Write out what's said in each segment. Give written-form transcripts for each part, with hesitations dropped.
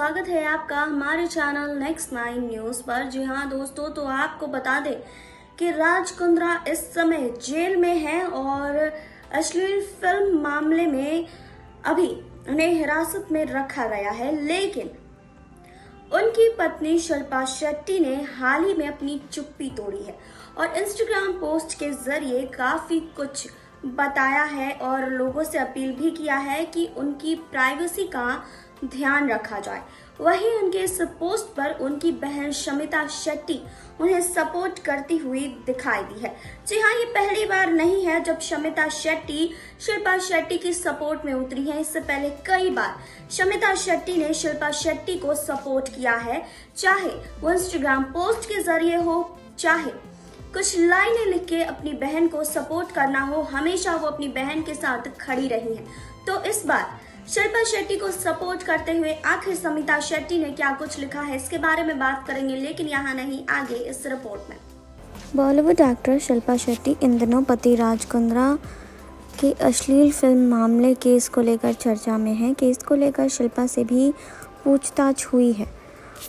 स्वागत है आपका हमारे चैनल नेक्स्ट 9 न्यूज़ पर। जी हाँ दोस्तों, तो आपको बता दें कि राज कुंद्रा इस समय जेल में है और अश्लील फिल्म मामले में अभी उन्हें हिरासत में रखा गया है। लेकिन उनकी पत्नी शिल्पा शेट्टी ने हाल ही में अपनी चुप्पी तोड़ी है और इंस्टाग्राम पोस्ट के जरिए काफी कुछ बताया है और लोगों से अपील भी किया है कि उनकी प्राइवेसी का ध्यान रखा जाए। वहीं उनके इस पोस्ट पर उनकी बहन शमिता शेट्टी उन्हें सपोर्ट करती हुई दिखाई दी है। जी हाँ, ये पहली बार नहीं है जब शमिता शेट्टी शिल्पा शेट्टी की सपोर्ट में उतरी हैं। इससे पहले कई बार शमिता शेट्टी ने शिल्पा शेट्टी को सपोर्ट किया है, चाहे वो इंस्टाग्राम पोस्ट के जरिए हो, चाहे कुछ लाइनें लिख के अपनी बहन को सपोर्ट करना हो। हमेशा वो अपनी बहन के साथ खड़ी रही है। तो इस बार शिल्पा शेट्टी को सपोर्ट करते हुए आखिर शमिता शेट्टी ने क्या कुछ लिखा है, इसके बारे में बात करेंगे, लेकिन यहाँ नहीं, आगे इस रिपोर्ट में। बॉलीवुड एक्टर शिल्पा शेट्टी इन दिनों पति राज कुंद्रा के अश्लील फिल्म मामले केस को लेकर चर्चा में है। केस को लेकर शिल्पा से भी पूछताछ हुई है।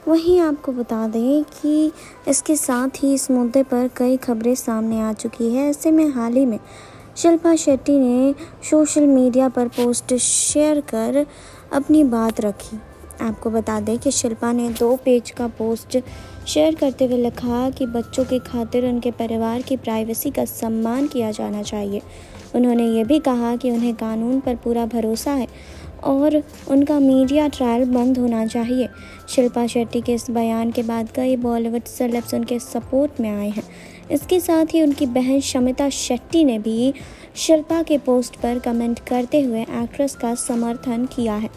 वहीं आपको बता दें कि इसके साथ ही इस मुद्दे पर कई खबरें सामने आ चुकी है। ऐसे में हाल ही में शिल्पा शेट्टी ने सोशल मीडिया पर पोस्ट शेयर कर अपनी बात रखी। आपको बता दें कि शिल्पा ने 2 पेज का पोस्ट शेयर करते हुए लिखा कि बच्चों की खातिर उनके परिवार की प्राइवेसी का सम्मान किया जाना चाहिए। उन्होंने ये भी कहा कि उन्हें कानून पर पूरा भरोसा है और उनका मीडिया ट्रायल बंद होना चाहिए। शिल्पा शेट्टी के इस बयान के बाद कई बॉलीवुड सेलेब्स उनके सपोर्ट में आए हैं। इसके साथ ही उनकी बहन शमिता शेट्टी ने भी शिल्पा के पोस्ट पर कमेंट करते हुए एक्ट्रेस का समर्थन किया है।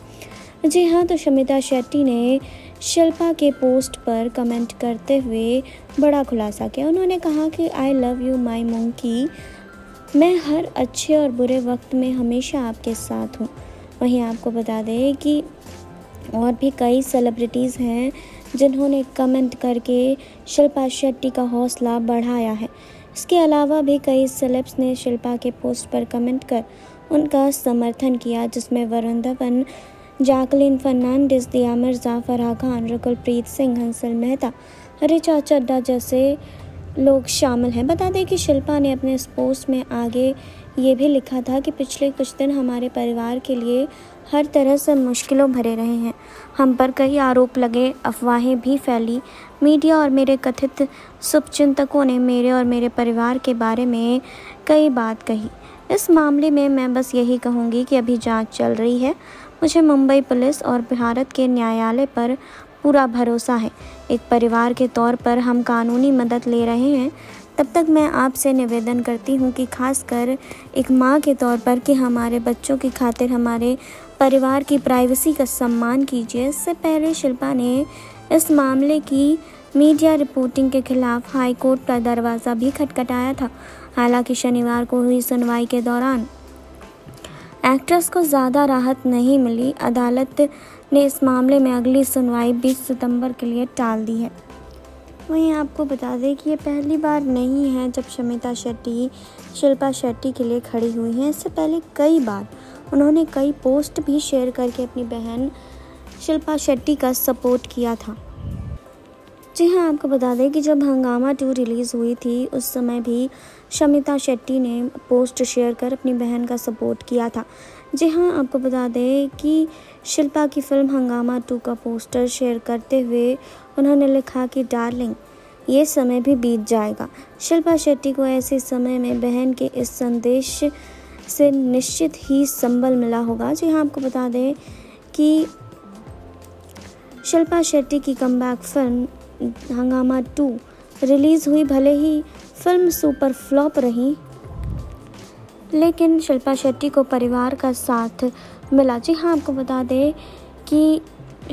जी हाँ, तो शमिता शेट्टी ने शिल्पा के पोस्ट पर कमेंट करते हुए बड़ा खुलासा किया। उन्होंने कहा कि I love you my monkey, मैं हर अच्छे और बुरे वक्त में हमेशा आपके साथ हूँ। वहीं आपको बता दें कि और भी कई सेलिब्रिटीज़ हैं जिन्होंने कमेंट करके शिल्पा शेट्टी का हौसला बढ़ाया है। इसके अलावा भी कई सेलेब्स ने शिल्पा के पोस्ट पर कमेंट कर उनका समर्थन किया, जिसमें वरुण धवन, जैकलीन फर्नांडिस, दिया मिर्जा, फराह खान, रकुलप्रीत सिंह, हंसल मेहता, ऋचा चड्ढा जैसे लोग शामिल हैं। बता दें कि शिल्पा ने अपने इस पोस्ट में आगे ये भी लिखा था कि पिछले कुछ दिन हमारे परिवार के लिए हर तरह से मुश्किलों भरे रहे हैं। हम पर कई आरोप लगे, अफवाहें भी फैली। मीडिया और मेरे कथित शुभचिंतकों ने मेरे और मेरे परिवार के बारे में कई बात कही। इस मामले में मैं बस यही कहूँगी कि अभी जांच चल रही है। मुझे मुंबई पुलिस और भारत के न्यायालय पर पूरा भरोसा है। एक परिवार के तौर पर हम कानूनी मदद ले रहे हैं। तब तक मैं आपसे निवेदन करती हूँ कि खासकर एक माँ के तौर पर कि हमारे बच्चों की खातिर हमारे परिवार की प्राइवेसी का सम्मान कीजिए। इससे पहले शिल्पा ने इस मामले की मीडिया रिपोर्टिंग के खिलाफ हाई कोर्ट का दरवाज़ा भी खटखटाया था। हालांकि शनिवार को हुई सुनवाई के दौरान एक्ट्रेस को ज़्यादा राहत नहीं मिली। अदालत ने इस मामले में अगली सुनवाई 20 सितंबर के लिए टाल दी है। वहीं आपको बता दें कि ये पहली बार नहीं है जब शमिता शेट्टी शिल्पा शेट्टी के लिए खड़ी हुई हैं। इससे पहले कई बार उन्होंने कई पोस्ट भी शेयर करके अपनी बहन शिल्पा शेट्टी का सपोर्ट किया था। जी हाँ, आपको बता दें कि जब हंगामा 2 रिलीज़ हुई थी उस समय भी शमिता शेट्टी ने पोस्ट शेयर कर अपनी बहन का सपोर्ट किया था। जी हाँ, आपको बता दें कि शिल्पा की फिल्म हंगामा 2 का पोस्टर शेयर करते हुए उन्होंने लिखा कि डार्लिंग, ये समय भी बीत जाएगा। शिल्पा शेट्टी को ऐसे समय में बहन के इस संदेश से निश्चित ही संबल मिला होगा। जी हाँ, आपको बता दें कि शिल्पा शेट्टी की कमबैक फिल्म हंगामा 2 रिलीज़ हुई। भले ही फिल्म सुपर फ्लॉप रही, लेकिन शिल्पा शेट्टी को परिवार का साथ मिला। जी हाँ, आपको बता दें कि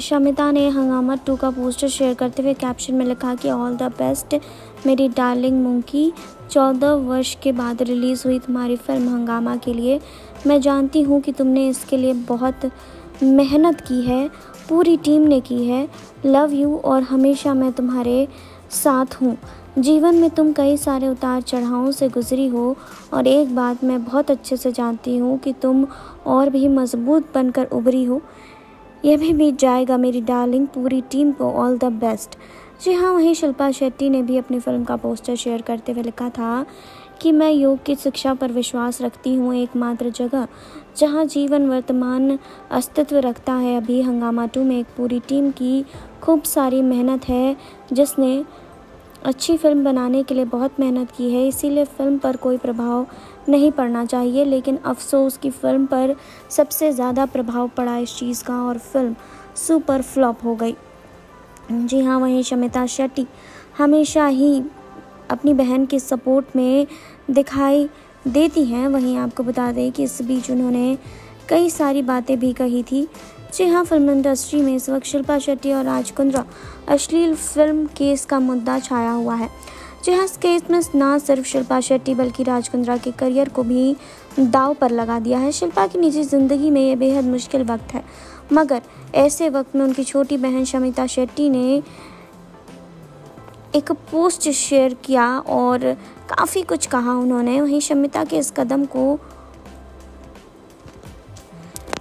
शमिता ने हंगामा 2 का पोस्टर शेयर करते हुए कैप्शन में लिखा कि ऑल द बेस्ट मेरी डार्लिंग मंकी, 14 वर्ष के बाद रिलीज़ हुई तुम्हारी फिल्म हंगामा के लिए मैं जानती हूँ कि तुमने इसके लिए बहुत मेहनत की है, पूरी टीम ने की है। लव यू और हमेशा मैं तुम्हारे साथ हूँ। जीवन में तुम कई सारे उतार चढ़ावों से गुजरी हो और एक बात मैं बहुत अच्छे से जानती हूँ कि तुम और भी मजबूत बनकर उभरी हो। यह भी बीत जाएगा मेरी डार्लिंग, पूरी टीम को ऑल द बेस्ट। जी हाँ, वहीं शिल्पा शेट्टी ने भी अपनी फिल्म का पोस्टर शेयर करते हुए लिखा था कि मैं योग की शिक्षा पर विश्वास रखती हूँ, एकमात्र जगह जहाँ जीवन वर्तमान अस्तित्व रखता है। अभी हंगामा 2 में एक पूरी टीम की खूब सारी मेहनत है, जिसने अच्छी फिल्म बनाने के लिए बहुत मेहनत की है, इसीलिए फिल्म पर कोई प्रभाव नहीं पड़ना चाहिए। लेकिन अफसोस की फिल्म पर सबसे ज़्यादा प्रभाव पड़ा इस चीज़ का और फिल्म सुपर फ्लॉप हो गई। जी हाँ, वहीं शमिता शेट्टी हमेशा ही अपनी बहन के सपोर्ट में दिखाई देती हैं। वहीं आपको बता दें कि इस बीच उन्होंने कई सारी बातें भी कही थी। जी हाँ, फिल्म इंडस्ट्री में इस वक्त शिल्पा शेट्टी और राज कुंद्रा अश्लील फिल्म केस का मुद्दा छाया हुआ है। जी हाँ, इस केस में ना सिर्फ शिल्पा शेट्टी बल्कि राज कुंद्रा के करियर को भी दांव पर लगा दिया है। शिल्पा की निजी ज़िंदगी में ये बेहद मुश्किल वक्त है, मगर ऐसे वक्त में उनकी छोटी बहन शमिता शेट्टी ने एक पोस्ट शेयर किया और काफ़ी कुछ कहा उन्होंने। वहीं शमिता के इस कदम को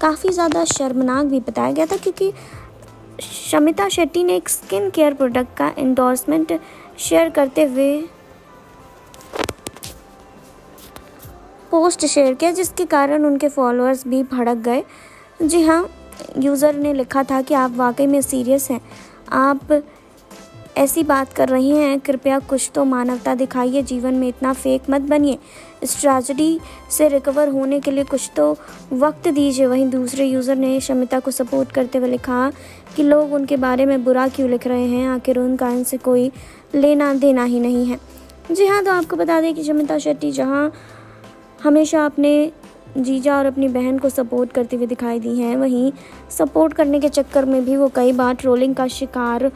काफ़ी ज़्यादा शर्मनाक भी बताया गया था, क्योंकि शमिता शेट्टी ने एक स्किन केयर प्रोडक्ट का एंडोर्समेंट शेयर करते हुए पोस्ट शेयर किया, जिसके कारण उनके फॉलोअर्स भी भड़क गए। जी हाँ, यूज़र ने लिखा था कि आप वाकई में सीरियस हैं, आप ऐसी बात कर रही हैं, कृपया कुछ तो मानवता दिखाइए, जीवन में इतना फेक मत बनिए, इस ट्रेजेडी से रिकवर होने के लिए कुछ तो वक्त दीजिए। वहीं दूसरे यूज़र ने शमिता को सपोर्ट करते हुए लिखा कि लोग उनके बारे में बुरा क्यों लिख रहे हैं, आखिर उनका इनसे कोई लेना देना ही नहीं है। जी हाँ, तो आपको बता दें कि शमिता शेट्टी जहाँ हमेशा अपने जीजा और अपनी बहन को सपोर्ट करती हुई दिखाई दी हैं, वहीं सपोर्ट करने के चक्कर में भी वो कई बार ट्रोलिंग का शिकार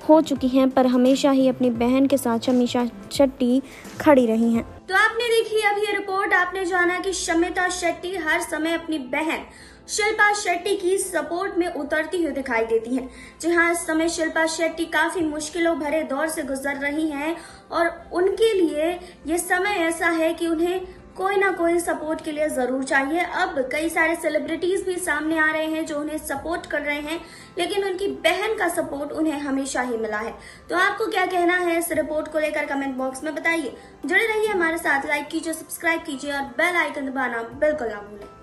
हो चुकी हैं, पर हमेशा ही अपनी बहन के साथ शमिता शेट्टी खड़ी रही हैं। तो आपने देखी अब ये रिपोर्ट, आपने जाना कि शमिता शेट्टी हर समय अपनी बहन शिल्पा शेट्टी की सपोर्ट में उतरती हुई दिखाई देती हैं। जी हाँ, इस समय शिल्पा शेट्टी काफी मुश्किलों भरे दौर से गुजर रही हैं और उनके लिए ये समय ऐसा है कि उन्हें कोई ना कोई सपोर्ट के लिए जरूर चाहिए। अब कई सारे सेलिब्रिटीज भी सामने आ रहे हैं जो उन्हें सपोर्ट कर रहे हैं, लेकिन उनकी बहन का सपोर्ट उन्हें हमेशा ही मिला है। तो आपको क्या कहना है इस रिपोर्ट को लेकर कमेंट बॉक्स में बताइए। जुड़े रहिए हमारे साथ, लाइक कीजिए, सब्सक्राइब कीजिए और बेल आइकन दबाना बिल्कुल ना भूलें।